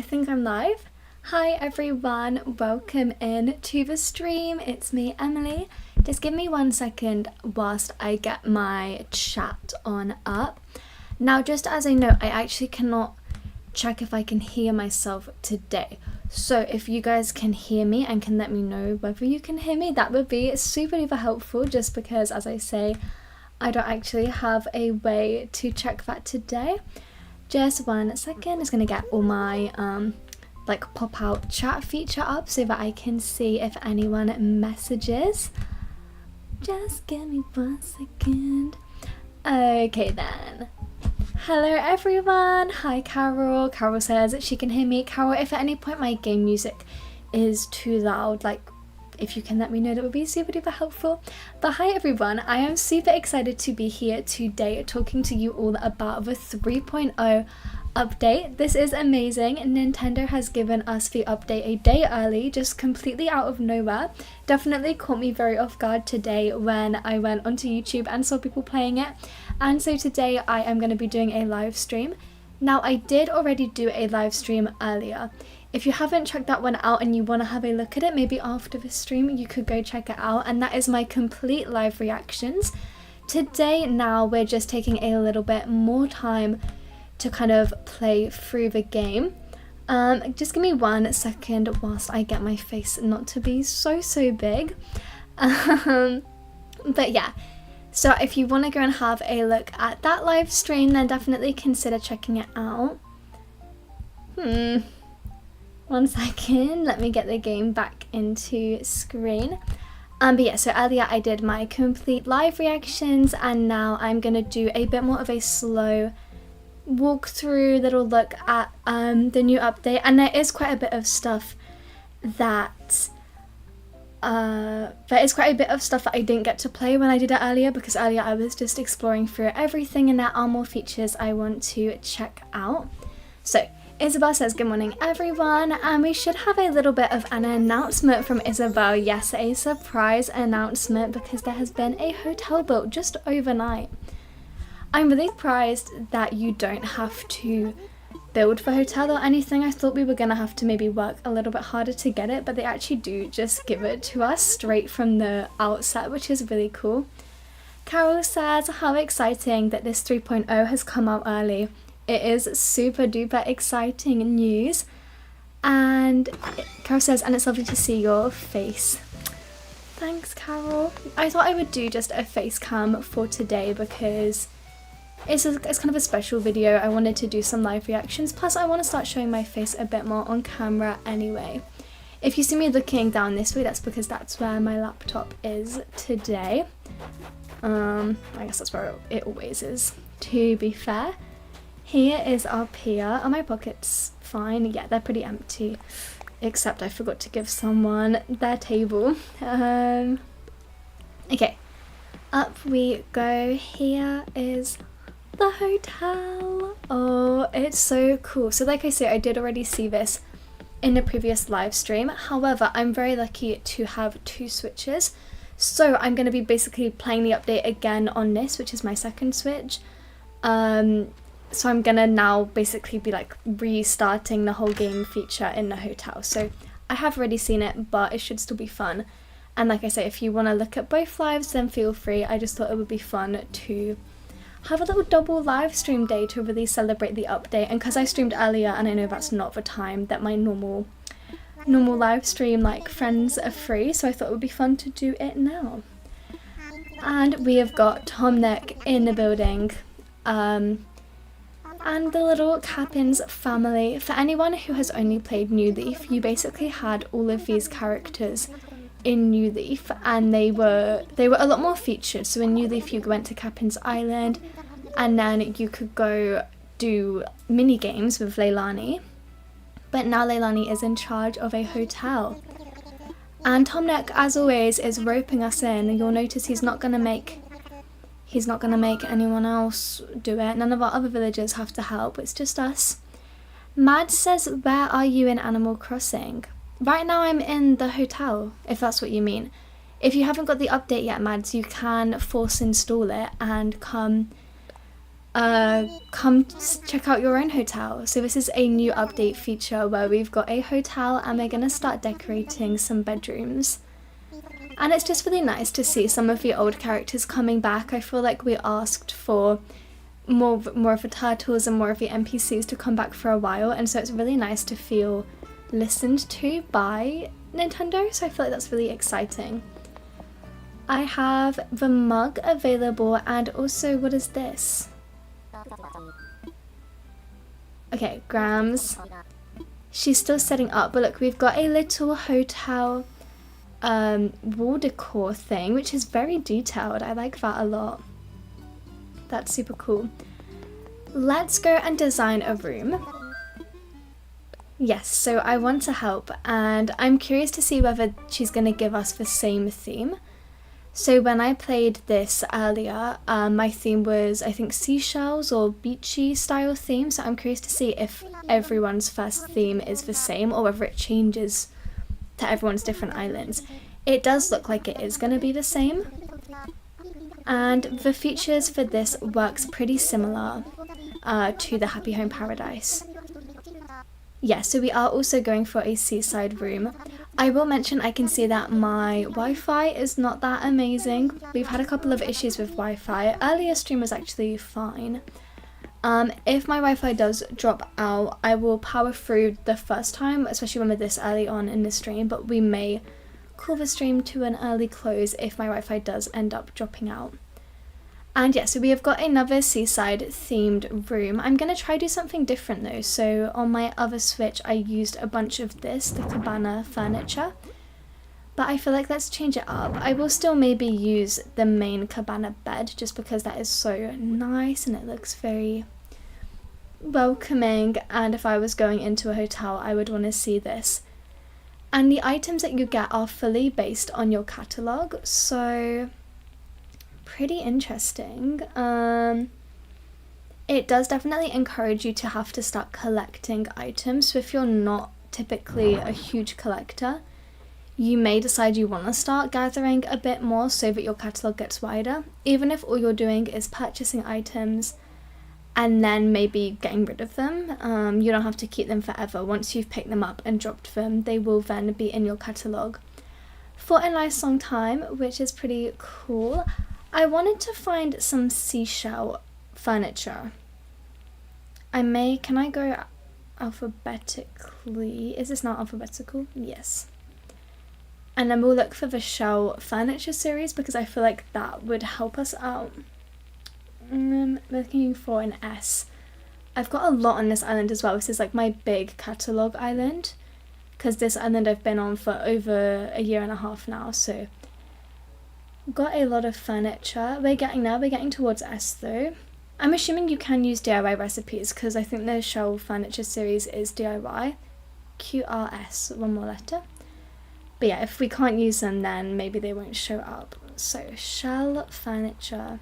think I'm live. Hi everyone, welcome in to the stream. It's me, Emily. Just give me 1 second whilst I get my chat on up. Now, just as a note, I actually cannot check if I can hear myself today. So if you guys can hear me and can let me know whether you can hear me, that would be super duper helpful, just because, as I say, I don't actually have a way to check that today. Just 1 second, just gonna get all my like pop out chat feature up so that I can see if anyone messages. Just give me 1 second. Okay then. Hello everyone. Hi Carol. Carol says that she can hear me. Carol, if at any point my game music is too loud, like if you can let me know, that would be super duper helpful. But hi everyone, I am super excited to be here today talking to you all about the 3.0 update. This is amazing. Nintendo has given us the update a day early, just completely out of nowhere. Definitely caught me very off guard today when I went onto YouTube and saw people playing it. And so today I am going to be doing a live stream. Now, I did already do a live stream earlier. If you haven't checked that one out and you want to have a look at it, maybe after the stream, you could go check it out. And that is my complete live reactions. Today, now, we're just taking a little bit more time to kind of play through the game. Just give me 1 second whilst I get my face not to be so big. But yeah, so if you want to go and have a look at that live stream, then definitely consider checking it out. 1 second, let me get the game back into screen. But yeah, so earlier I did my complete live reactions, and now I'm gonna do a bit more of a slow walkthrough little look at the new update. And there is quite a bit of stuff that I didn't get to play when I did it earlier, because earlier I was just exploring through everything, and there are more features I want to check out. So Isabel says good morning everyone, and we should have a little bit of an announcement from Isabel. Yes, a surprise announcement, because there has been a hotel built just overnight. I'm really surprised that you don't have to build the hotel or anything. I thought we were going to have to maybe work a little bit harder to get it, but they actually do just give it to us straight from the outset, which is really cool. Carol says, how exciting that this 3.0 has come out early. It is super duper exciting news. And Carol says, and it's lovely to see your face. Thanks, Carol. I thought I would do just a face cam for today because it's kind of a special video. I wanted to do some live reactions, plus I want to start showing my face a bit more on camera anyway. If you see me looking down this way, that's because that's where my laptop is today. I guess that's where it always is, to be fair. Here is our pier. Are my pockets fine? Yeah, they're pretty empty, except I forgot to give someone their table. Okay, up we go. Here is the hotel. Oh, it's so cool. So like I say, I did already see this in the previous live stream. However, I'm very lucky to have 2 switches. So I'm going to be basically playing the update again on this, which is my second switch. So I'm gonna now basically be like restarting the whole game feature in the hotel. So I have already seen it, but it should still be fun. And like I say, if you want to look at both lives, then feel free. I just thought it would be fun to have a little double live stream day to really celebrate the update. And because I streamed earlier, and I know that's not the time that my normal live stream like friends are free, so I thought it would be fun to do it now. And we have got Tom Nook in the building. And the little Cappins family. For anyone who has only played New Leaf, you basically had all of these characters in New Leaf, and they were a lot more featured. So in New Leaf you went to Cappins Island, and then you could go do mini games with Leilani. But now Leilani is in charge of a hotel. And Tom Nook, as always, is roping us in. You'll notice he's not gonna make anyone else do it. None of our other villagers have to help, it's just us. Mad says, where are you in Animal Crossing? Right now I'm in the hotel, if that's what you mean. If you haven't got the update yet, Mads, you can force install it and come come check out your own hotel. So this is a new update feature where we've got a hotel and we're gonna start decorating some bedrooms. And it's just really nice to see some of the old characters coming back. I feel like we asked for more of the turtles and more of the NPCs to come back for a while, and so it's really nice to feel listened to by Nintendo, so I feel like that's really exciting. I have the mug available, and also, what is this? Okay, Grams. She's still setting up, but look, we've got a little hotel wall decor thing, which is very detailed. I like that a lot. That's super cool. Let's go and design a room. Yes, so I want to help, and I'm curious to see whether she's going to give us the same theme. So when I played this earlier, my theme was, I think, seashells or beachy style theme, so I'm curious to see if everyone's first theme is the same or whether it changes to everyone's different islands. It does look like it is going to be the same. And the features for this works pretty similar to the Happy Home Paradise. Yeah, so we are also going for a seaside room. I will mention I can see that my Wi-Fi is not that amazing. We've had a couple of issues with Wi-Fi. Earlier stream was actually fine. If my Wi-Fi does drop out, I will power through the first time, especially when we're this early on in the stream, but we may call the stream to an early close if my Wi-Fi does end up dropping out. And yeah, so we have got another seaside themed room. I'm going to try do something different though. So on my other Switch, I used a bunch of this, the cabana furniture. But I feel like let's change it up. I will still maybe use the main cabana bed just because that is so nice and it looks very welcoming. And if I was going into a hotel, I would want to see this. And the items that you get are fully based on your catalogue. So pretty interesting. It does definitely encourage you to have to start collecting items. So if you're not typically a huge collector, you may decide you want to start gathering a bit more so that your catalogue gets wider. Even if all you're doing is purchasing items and then maybe getting rid of them. You don't have to keep them forever. Once you've picked them up and dropped them, they will then be in your catalogue for a nice long time, which is pretty cool. I wanted to find some seashell furniture. Can I go alphabetically? Is this not alphabetical? Yes. And then we'll look for the shell furniture series because I feel like that would help us out. Looking for an S. I've got a lot on this island as well. This is like my big catalogue island because this island I've been on for over a year and a half now, so got a lot of furniture. We're getting towards S though. I'm assuming you can use DIY recipes because I think the shell furniture series is DIY. QRS, one more letter. But yeah, if we can't use them then maybe they won't show up. So shell furniture.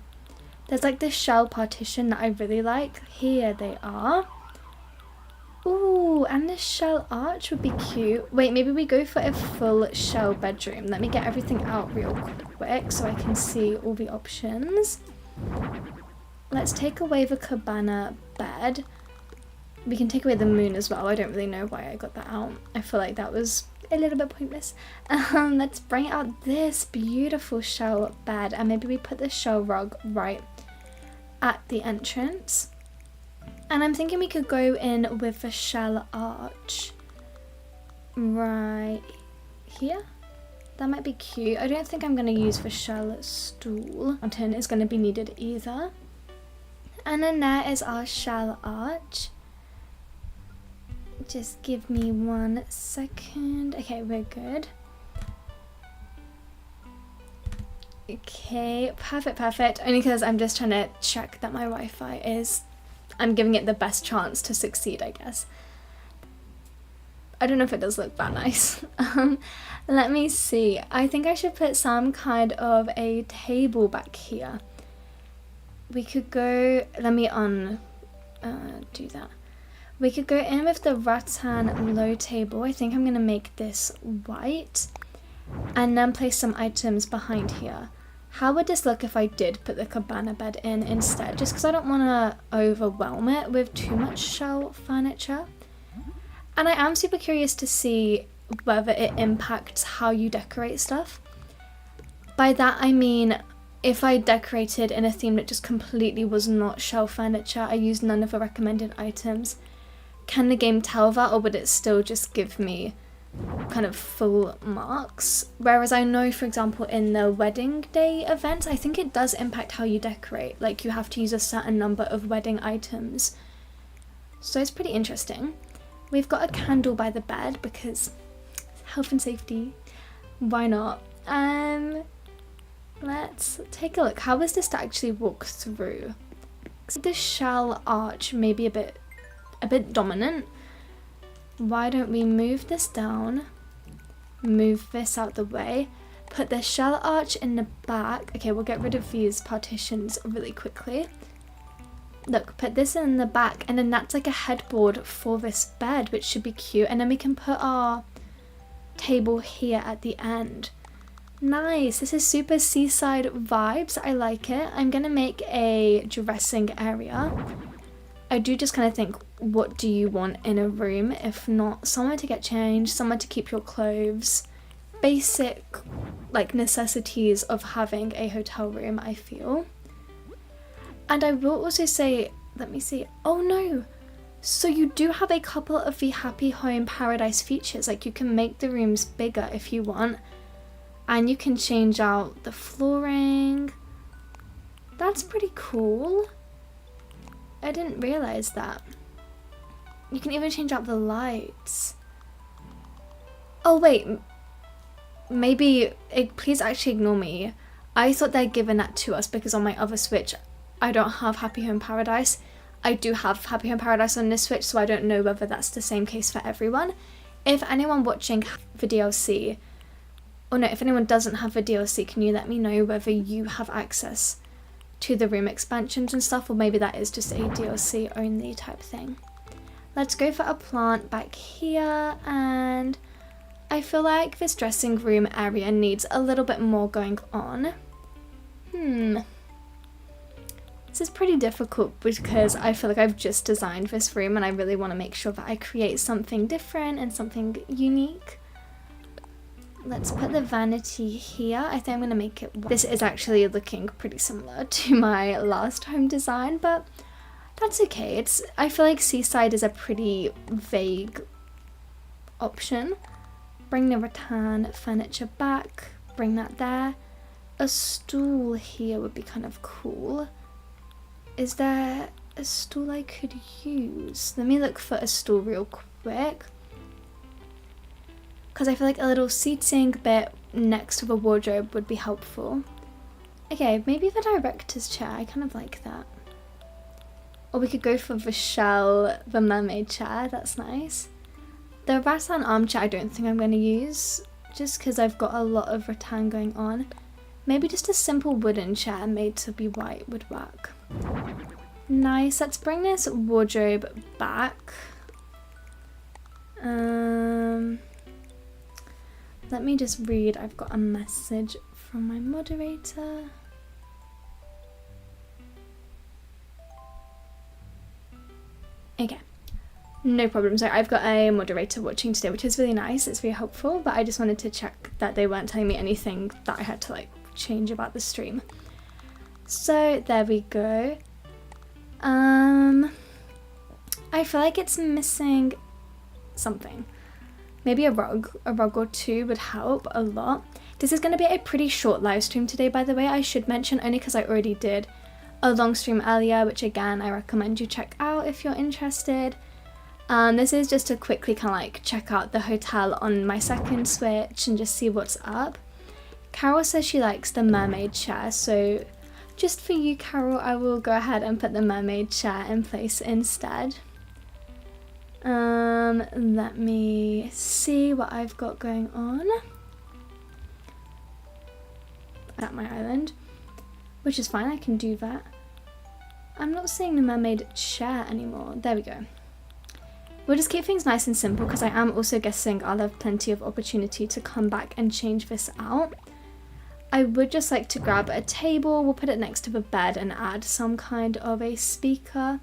There's like this shell partition that I really like. Here they are. Ooh, and this shell arch would be cute. Wait, maybe we go for a full shell bedroom. Let me get everything out real quick so I can see all the options. Let's take away the cabana bed. We can take away the moon as well. I don't really know why I got that out. I feel like that was a little bit pointless. Let's bring out this beautiful shell bed and maybe we put the shell rug right at the entrance. And I'm thinking we could go in with the shell arch right here. That might be cute. I don't think I'm going to use the shell stool. Mountain is going to be needed either. And then there is our shell arch. Just give me 1 second. Okay, we're good. Okay, perfect. Only because I'm just trying to check that my Wi-Fi is... I'm giving it the best chance to succeed, I guess. I don't know if it does look that nice. Let me see. I think I should put some kind of a table back here. We could go... Let me do that. We could go in with the rattan low table. I think I'm going to make this white. And then place some items behind here. How would this look if I did put the cabana bed in instead? Just because I don't want to overwhelm it with too much shelf furniture. And I am super curious to see whether it impacts how you decorate stuff. By that I mean, if I decorated in a theme that just completely was not shelf furniture, I used none of the recommended items, can the game tell that, or would it still just give me kind of full marks? Whereas I know, for example, in the wedding day event, I think it does impact how you decorate. Like, you have to use a certain number of wedding items. So it's pretty interesting. We've got a candle by the bed because health and safety. Why not? Let's take a look. How is this to actually walk through? The shell arch may be a bit dominant. Why don't we move this down, move this out the way, put the shell arch in the back. Okay, we'll get rid of these partitions really quickly. Look, put this in the back, and then that's like a headboard for this bed, which should be cute. And then we can put our table here at the end. Nice, this is super seaside vibes. I like it. I'm gonna make a dressing area. I do just kind of think, what do you want in a room? If not, somewhere to get changed, somewhere to keep your clothes. Basic, like, necessities of having a hotel room, I feel. And I will also say, let me see. Oh no! So you do have a couple of the Happy Home Paradise features. Like, you can make the rooms bigger if you want. And you can change out the flooring. That's pretty cool. I didn't realize that. You can even change out the lights. Oh wait, maybe, please actually ignore me. I thought they'd given that to us because on my other Switch, I don't have Happy Home Paradise. I do have Happy Home Paradise on this Switch, so I don't know whether that's the same case for everyone. If anyone watching the DLC, or no, if anyone doesn't have the DLC, can you let me know whether you have access to the room expansions and stuff, or maybe that is just a DLC only type thing. Let's go for a plant back here, and I feel like this dressing room area needs a little bit more going on. This is pretty difficult because I feel like I've just designed this room and I really want to make sure that I create something different and something unique. Let's put the vanity here. I think I'm going to make it... This is actually looking pretty similar to my last home design, but that's okay. I feel like Seaside is a pretty vague option. Bring the rattan furniture back. Bring that there. A stool here would be kind of cool. Is there a stool I could use? Let me look for a stool real quick. Because I feel like a little seating bit next to the wardrobe would be helpful. Okay, maybe the director's chair. I kind of like that. Or we could go for the mermaid chair. That's nice. The rattan armchair I don't think I'm going to use, just because I've got a lot of rattan going on. Maybe just a simple wooden chair made to be white would work. Nice. Let's bring this wardrobe back. Let me just read. I've got a message from my moderator. Okay, no problem. So I've got a moderator watching today, which is really nice. It's really helpful, but I just wanted to check that they weren't telling me anything that I had to like change about the stream. So there we go. I feel like it's missing something. Maybe a rug or two would help a lot. This is going to be a pretty short live stream today, by the way. I should mention, only because I already did a long stream earlier, which again I recommend you check out if you're interested. This is just to quickly kind of like check out the hotel on my second Switch and just see what's up. Carol says she likes the mermaid chair, so just for you, Carol, I will go ahead and put the mermaid chair in place instead. Let me see what I've got going on at my island, which is fine, I can do that. I'm not seeing the mermaid chair anymore. There we go. We'll just keep things nice and simple because I am also guessing I'll have plenty of opportunity to come back and change this out. I would just like to grab a table, we'll put it next to the bed and add some kind of a speaker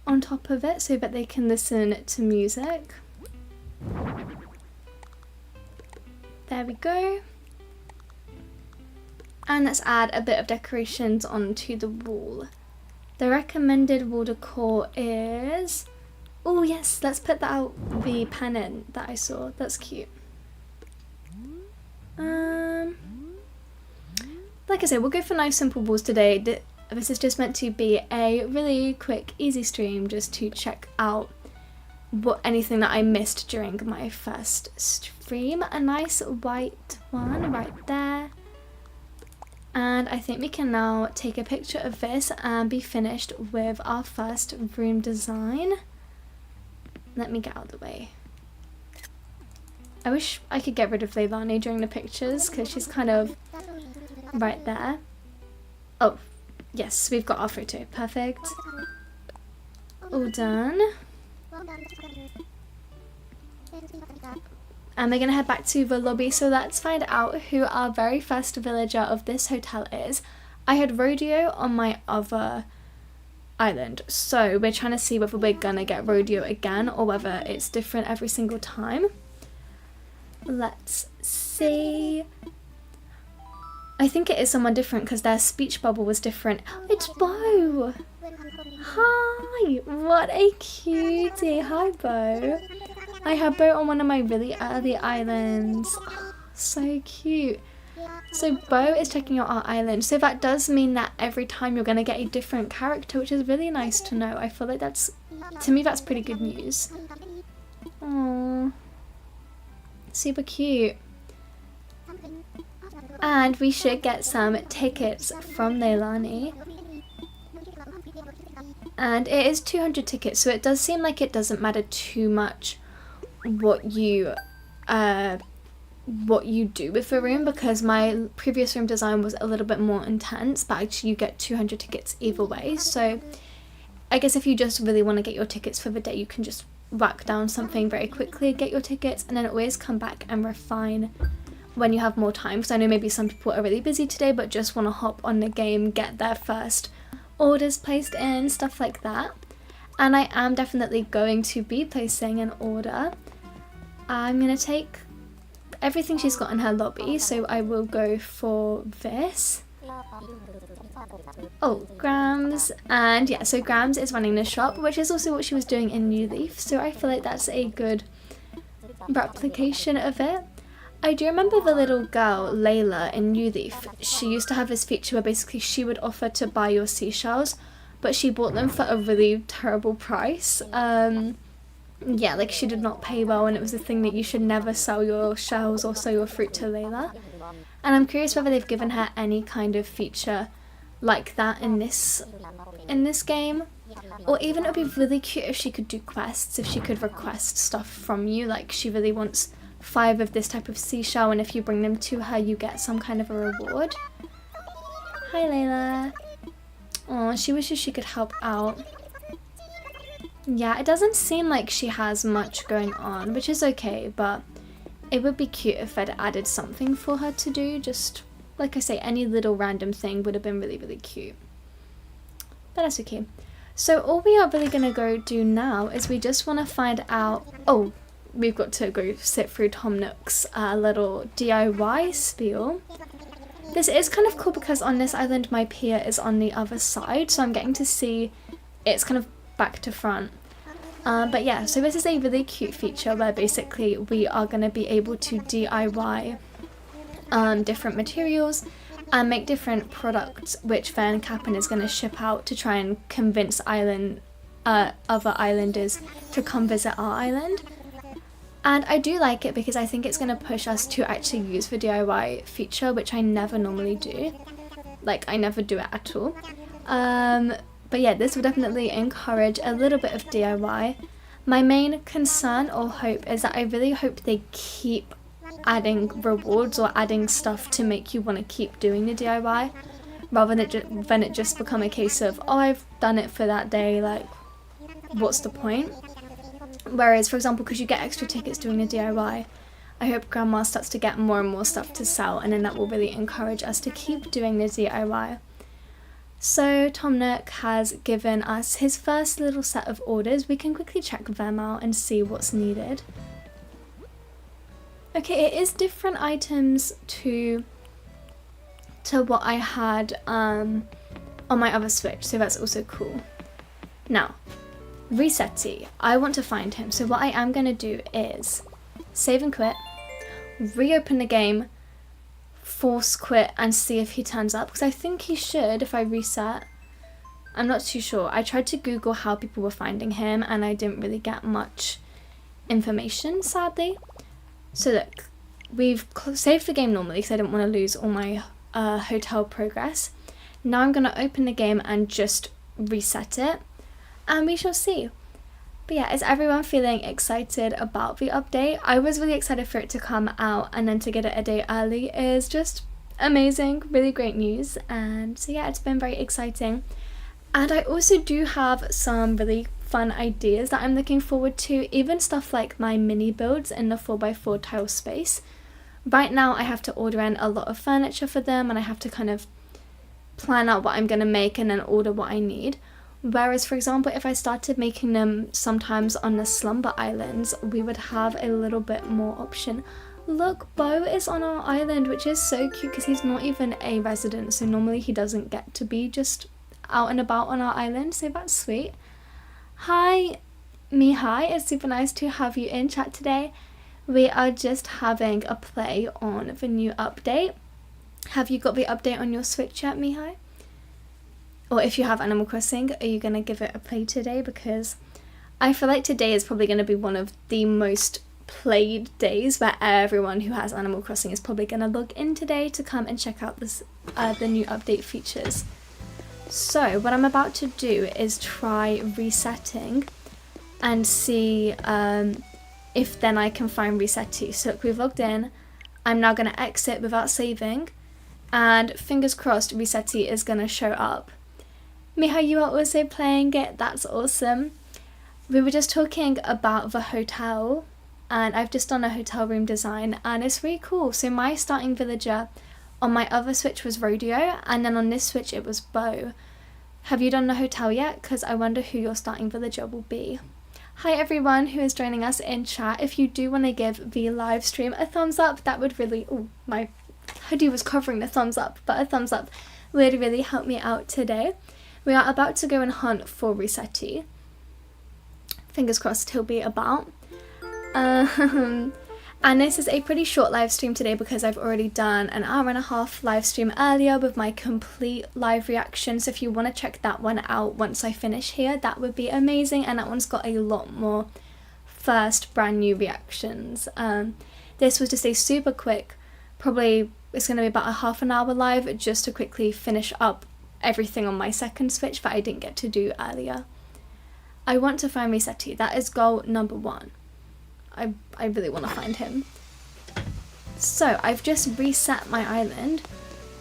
on top of it so that they can listen to music. There we go. And let's add a bit of decorations onto the wall. The recommended wall decor is... oh yes, let's put that out, the pennant that I saw. That's cute. Like I said, we'll go for nice simple walls today. This is just meant to be a really quick, easy stream just to check out anything that I missed during my first stream. A nice white one right there. And I think we can now take a picture of this and be finished with our first room design. Let me get out of the way. I wish I could get rid of Leilani during the pictures because she's kind of right there. Oh, yes, we've got our photo. Perfect. All done. And we're going to head back to the lobby, so let's find out who our very first villager of this hotel is. I had Rodeo on my other island, so we're trying to see whether we're going to get Rodeo again or whether it's different every single time. Let's see. I think it is someone different because their speech bubble was different. It's Bo! Hi! What a cutie! Hi, Bo! I had Bo on one of my really early islands. Oh, so cute. So Bo is checking out our island. So that does mean that every time you're going to get a different character, which is really nice to know. I feel like that's, to me, that's pretty good news. Aww. Super cute. And we should get some tickets from Leilani. And it is 200 tickets, so it does seem like it doesn't matter too much what you do with the room, because my previous room design was a little bit more intense, but actually you get 200 tickets either way. So I guess if you just really want to get your tickets for the day, you can just whack down something very quickly, get your tickets, and then always come back and refine when you have more time, because I know maybe some people are really busy today but just want to hop on the game, get their first orders placed in, stuff like that. And I am definitely going to be placing an order. I'm going to take everything she's got in her lobby, so I will go for this. Oh, Grams. And yeah, so Grams is running the shop, which is also what she was doing in New Leaf, so I feel like that's a good replication of it. I do remember the little girl, Layla, in New Leaf. She used to have this feature where basically she would offer to buy your seashells, but she bought them for a really terrible price. Yeah, like she did not pay well, and it was a thing that you should never sell your shells or sell your fruit to Layla. And I'm curious whether they've given her any kind of feature like that in this game. Or even it would be really cute if she could do quests, if she could request stuff from you, like she really wants 5 of this type of seashell, and if you bring them to her you get some kind of a reward. Hi Layla. Oh, she wishes she could help out. Yeah, it doesn't seem like she has much going on, which is okay, but it would be cute if I'd added something for her to do. Just, like I say, any little random thing would have been really, really cute. But that's okay. So all we are really going to go do now is we just want to find out... Oh, we've got to go sit through Tom Nook's little DIY spiel. This is kind of cool because on this island my pier is on the other side, so I'm getting to see it's kind of back to front. But yeah, so this is a really cute feature where basically we are going to be able to DIY different materials and make different products, which then Cap'n is going to ship out to try and convince other islanders to come visit our island. And I do like it because I think it's going to push us to actually use the DIY feature, which I never normally do. Like, I never do it at all. But yeah, this will definitely encourage a little bit of DIY. My main concern or hope is that I really hope they keep adding rewards or adding stuff to make you want to keep doing the DIY, rather than it just become a case of, oh, I've done it for that day, like, what's the point? Whereas, for example, because you get extra tickets doing the DIY, I hope Grandma starts to get more and more stuff to sell, and then that will really encourage us to keep doing the DIY. So Tom Nook has given us his first little set of orders. We can quickly check them out and see what's needed. Okay, it is different items to what I had on my other Switch, so that's also cool. Now, Resetty, I want to find him, so what I am going to do is save and quit, reopen the game, force quit and see if he turns up, because I think he should if I reset. I'm not too sure. I tried to Google how people were finding him and I didn't really get much information, sadly. So look, we've saved the game normally because I didn't want to lose all my hotel progress. Now I'm going to open the game and just reset it, and we shall see. But yeah, is everyone feeling excited about the update? I was really excited for it to come out, and then to get it a day early is just amazing, really great news. And so yeah, it's been very exciting. And I also do have some really fun ideas that I'm looking forward to, even stuff like my mini builds in the 4x4 tile space. Right now I have to order in a lot of furniture for them, and I have to kind of plan out what I'm going to make and then order what I need. Whereas, for example, if I started making them sometimes on the slumber islands, we would have a little bit more option. Look, Bo is on our island, which is so cute because he's not even a resident, so normally he doesn't get to be just out and about on our island, so that's sweet. Hi, Mihai, it's super nice to have you in chat today. We are just having a play on the new update. Have you got the update on your Switch yet, Mihai? Or if you have Animal Crossing, are you going to give it a play today? Because I feel like today is probably going to be one of the most played days where everyone who has Animal Crossing is probably going to log in today to come and check out this the new update features. So what I'm about to do is try resetting and see if then I can find Resetty. So look, we've logged in. I'm now going to exit without saving, and fingers crossed Resetty is going to show up. Miha, you are also playing it, that's awesome. We were just talking about the hotel, and I've just done a hotel room design, and it's really cool. So my starting villager on my other Switch was Rodeo, and then on this Switch it was Bo. Have you done the hotel yet? Because I wonder who your starting villager will be. Hi everyone who is joining us in chat. If you do want to give the live stream a thumbs up, that would really, oh, my hoodie was covering the thumbs up, but a thumbs up would really help me out today. We are about to go and hunt for Resetty. Fingers crossed he'll be about. And this is a pretty short live stream today because I've already done an hour-and-a-half live stream earlier with my complete live reaction. So if you want to check that one out once I finish here, that would be amazing. And that one's got a lot more first brand new reactions. This was just a super quick, probably it's going to be about a half an hour live just to quickly finish up everything on my second Switch that I didn't get to do earlier. I want to find Resetty. That is goal number 1. I really want to find him. So I've just reset my island,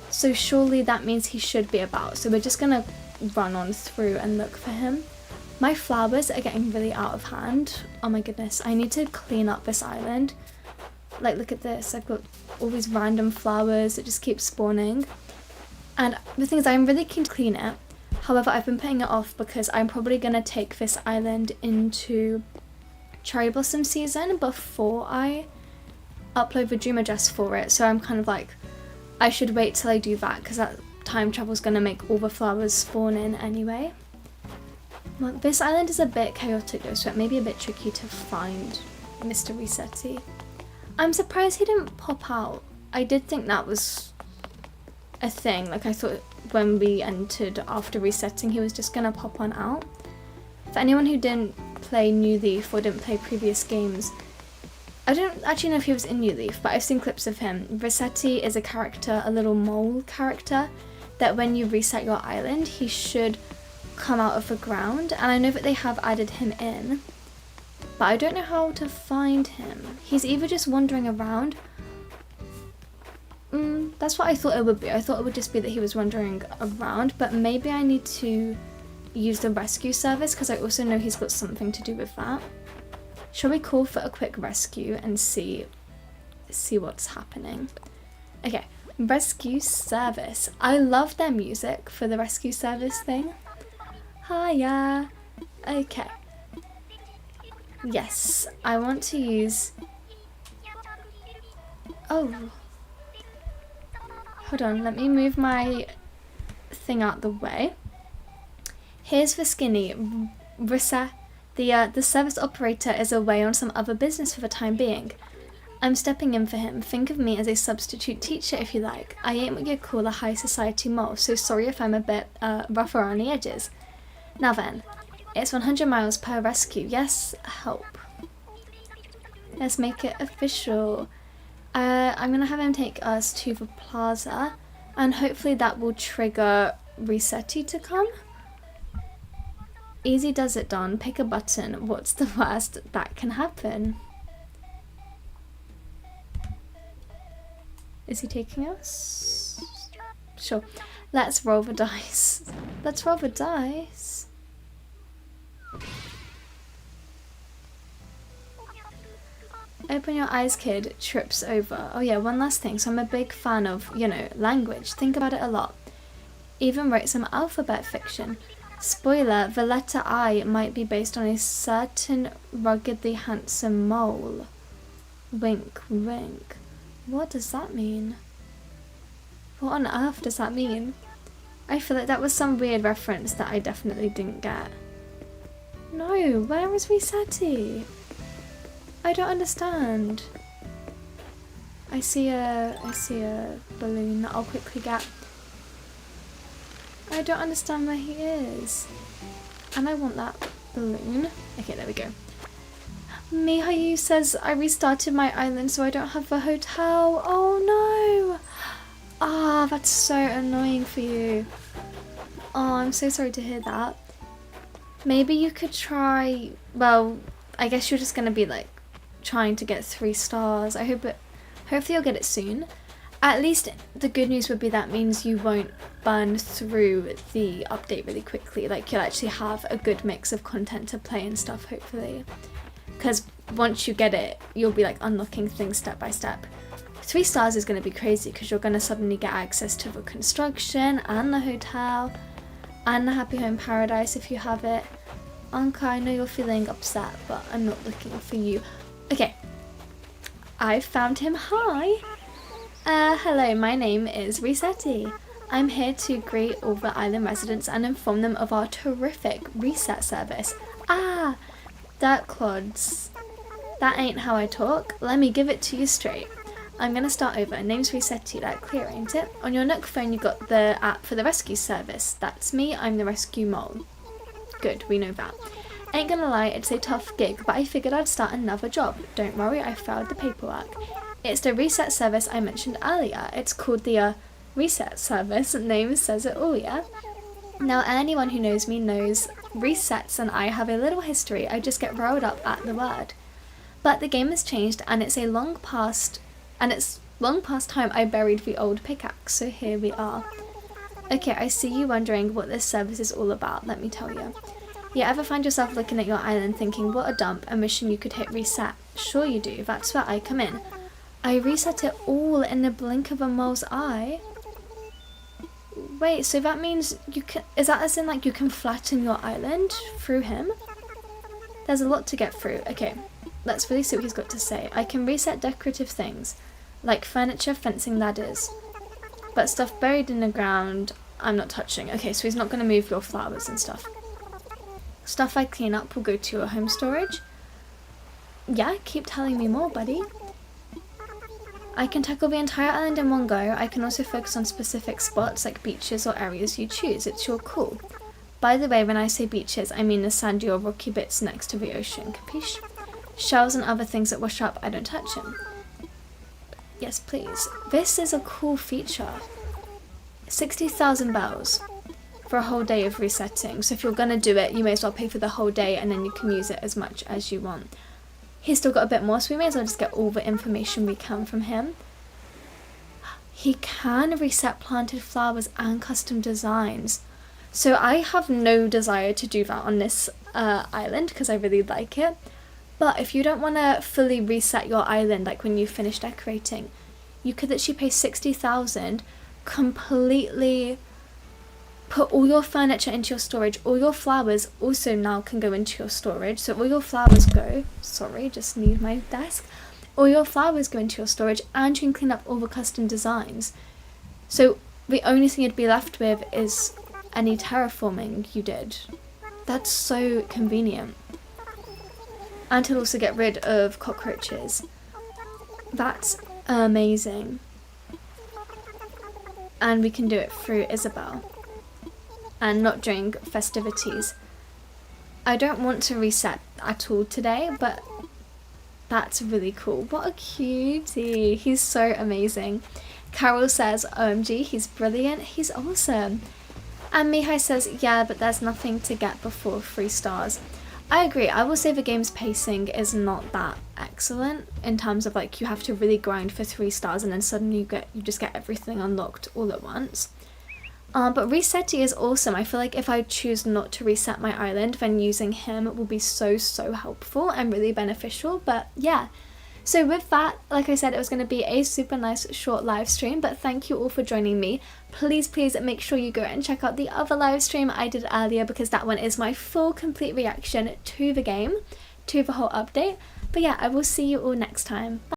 so surely that means he should be about. So we're just gonna run on through and look for him. My flowers are getting really out of hand. Oh my goodness, I need to clean up this island. Like, look at this, I've got all these random flowers that just keep spawning. And the thing is, I'm really keen to clean it. However, I've been putting it off because I'm probably gonna take this island into cherry blossom season before I upload the dream address for it. So I'm kind of like, I should wait till I do that because that time travel is going to make all the flowers spawn in anyway. Well, this island is a bit chaotic though, so it may be a bit tricky to find Mr. Resetty. I'm surprised he didn't pop out. I did think that was a thing. Like, I thought when we entered after resetting he was just going to pop on out. For anyone who didn't play New Leaf or didn't play previous games, I don't actually know if he was in New Leaf, but I've seen clips of him. Resetty is a character, a little mole character, that when you reset your island, he should come out of the ground. And I know that they have added him in, but I don't know how to find him. He's either just wandering around. That's what I thought it would be. I thought it would just be that he was wandering around, but maybe I need to use the rescue service because I also know he's got something to do with that. Shall we call for a quick rescue and see see what's happening. Okay, rescue service. I love their music for the rescue service thing. Hiya. Okay. Yes, I want to use... Oh. Hold on, let me move my thing out the way. Here's for Skinny. Rissa, the service operator is away on some other business for the time being. I'm stepping in for him. Think of me as a substitute teacher if you like. I ain't what you'd call a high society mole, so sorry if I'm a bit rougher on the edges. Now then, it's 100 miles per rescue. Yes, help. Let's make it official. I'm going to have him take us to the plaza, and hopefully that will trigger Resetti to come. Easy does it, Don. Pick a button. What's the worst that can happen? Is he taking us? Sure. Let's roll the dice. Let's roll the dice. Open your eyes, kid. Trips over. Oh yeah, one last thing. So I'm a big fan of, you know, language. Think about it a lot. Even wrote some alphabet fiction. Spoiler, the letter I might be based on a certain ruggedly handsome mole. Wink, wink. What does that mean? What on earth does that mean? I feel like that was some weird reference that I definitely didn't get. No, where is Resetti? I don't understand. I see a balloon that I'll quickly get. I don't understand where he is. And I want that balloon. Okay, there we go. Mihayu says I restarted my island so I don't have a hotel. Oh no! Ah, that's so annoying for you. Oh, I'm so sorry to hear that. Maybe you could try, well, I guess you're just gonna be like trying to get 3 stars. Hopefully you'll get it soon. At least the good news would be that means you won't burn through the update really quickly. Like you'll actually have a good mix of content to play and stuff, hopefully. Because once you get it, you'll be like unlocking things step by step. 3 stars is going to be crazy because you're going to suddenly get access to the construction and the hotel and the Happy Home Paradise if you have it. Anka, I know you're feeling upset, but I'm not looking for you. Okay, I found him. Hi. Hello, my name is Resetti. I'm here to greet all the island residents and inform them of our terrific reset service. Ah, dirt clods. That ain't how I talk. Let me give it to you straight. I'm gonna start over. Name's Resetti, that clear, ain't it? On your Nook phone you got the app for the rescue service. That's me, I'm the rescue mole. Good, we know that. Ain't gonna lie, it's a tough gig, but I figured I'd start another job. Don't worry, I filed the paperwork. It's the reset service I mentioned earlier. It's called the reset service. Name says it all, yeah? Now anyone who knows me knows resets and I have a little history. I just get riled up at the word. But the game has changed and it's long past time I buried the old pickaxe, so here we are. Okay, I see you wondering what this service is all about, let me tell you. You ever find yourself looking at your island thinking, what a dump, and wishing you could hit reset? Sure you do, that's where I come in. I reset it all in the blink of a mole's eye. Wait, so that means you can, is that as in like you can flatten your island through him? There's a lot to get through. Okay, let's really see what he's got to say. I can reset decorative things, like furniture, fencing, ladders. But stuff buried in the ground, I'm not touching. Okay, so he's not going to move your flowers and stuff. Stuff I clean up will go to your home storage. Yeah, keep telling me more, buddy. I can tackle the entire island in one go. I can also focus on specific spots like beaches or areas you choose. It's your call. By the way, when I say beaches, I mean the sandy or rocky bits next to the ocean, capiche? Shells and other things that wash up, I don't touch them. Yes, please. This is a cool feature. 60,000 bells for a whole day of resetting. So if you're gonna do it, you may as well pay for the whole day and then you can use it as much as you want. He's still got a bit more, so we may as well just get all the information we can from him. He can reset planted flowers and custom designs. So I have no desire to do that on this island because I really like it. But if you don't want to fully reset your island, like when you finish decorating, you could literally pay 60,000, completely put all your furniture into your storage. All your flowers also now can go into your storage. So all your flowers go, sorry, just need my desk. All your flowers go into your storage, and you can clean up all the custom designs. So the only thing you'd be left with is any terraforming you did. That's so convenient. And to also get rid of cockroaches. That's amazing. And we can do it through Isabel. And not during festivities. I don't want to reset at all today, but that's really cool. What a cutie. He's so amazing. Carol says, OMG, he's brilliant. He's awesome. And Mihai says, yeah, but there's nothing to get before 3 stars. I agree. I will say the game's pacing is not that excellent in terms of like you have to really grind for 3 stars and then suddenly you just get everything unlocked all at once. But resetting is awesome. I feel like if I choose not to reset my island, then using him will be so helpful and really beneficial. But yeah. So with that, like I said, it was going to be a super nice short live stream, but thank you all for joining me. Please make sure you go and check out the other live stream I did earlier, because that one is my full complete reaction to the game, to the whole update. But yeah, I will see you all next time. Bye.